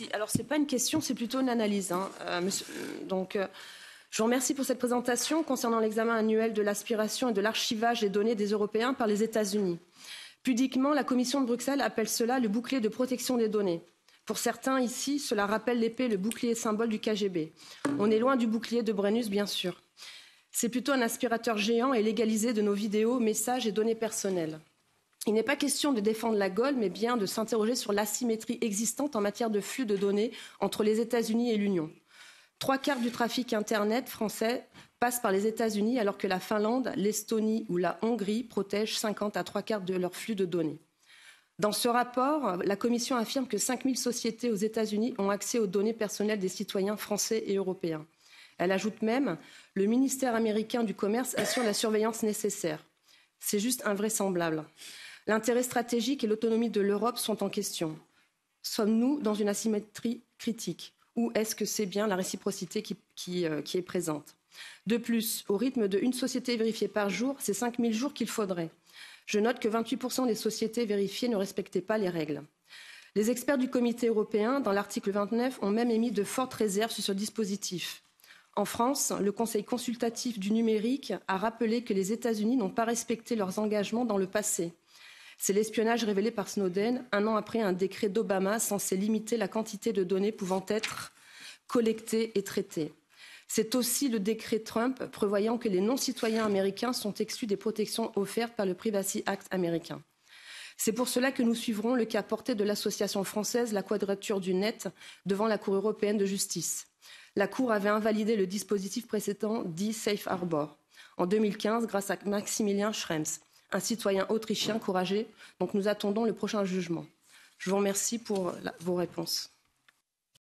Merci. Alors, ce n'est pas une question, c'est plutôt une analyse. Je vous remercie pour cette présentation concernant l'examen annuel de l'aspiration et de l'archivage des données des Européens par les États-Unis. Pudiquement, la Commission de Bruxelles appelle cela le bouclier de protection des données. Pour certains ici, cela rappelle l'épée, le bouclier symbole du KGB. On est loin du bouclier de Brennus, bien sûr. C'est plutôt un aspirateur géant et légalisé de nos vidéos, messages et données personnelles. Il n'est pas question de défendre la Gaule, mais bien de s'interroger sur l'asymétrie existante en matière de flux de données entre les États-Unis et l'Union. 3/4 du trafic Internet français passe par les États-Unis, alors que la Finlande, l'Estonie ou la Hongrie protègent 50 à 3/4 de leur flux de données. Dans ce rapport, la Commission affirme que 5000 sociétés aux États-Unis ont accès aux données personnelles des citoyens français et européens. Elle ajoute même « Le ministère américain du commerce assure la surveillance nécessaire ». C'est juste invraisemblable. L'intérêt stratégique et l'autonomie de l'Europe sont en question. Sommes-nous dans une asymétrie critique ou est-ce que c'est bien la réciprocité qui est présente? De plus, au rythme d'une société vérifiée par jour, c'est 5000 jours qu'il faudrait. Je note que 28% des sociétés vérifiées ne respectaient pas les règles. Les experts du Comité européen, dans l'article 29, ont même émis de fortes réserves sur ce dispositif. En France, le Conseil consultatif du numérique a rappelé que les États-Unis n'ont pas respecté leurs engagements dans le passé. C'est l'espionnage révélé par Snowden, un an après un décret d'Obama censé limiter la quantité de données pouvant être collectées et traitées. C'est aussi le décret Trump prévoyant que les non-citoyens américains sont exclus des protections offertes par le Privacy Act américain. C'est pour cela que nous suivrons le cas porté de l'association française La Quadrature du Net devant la Cour européenne de justice. La Cour avait invalidé le dispositif précédent dit Safe Harbor en 2015 grâce à Maximilian Schrems, un citoyen autrichien courageux. Donc nous attendons le prochain jugement. Je vous remercie pour vos réponses.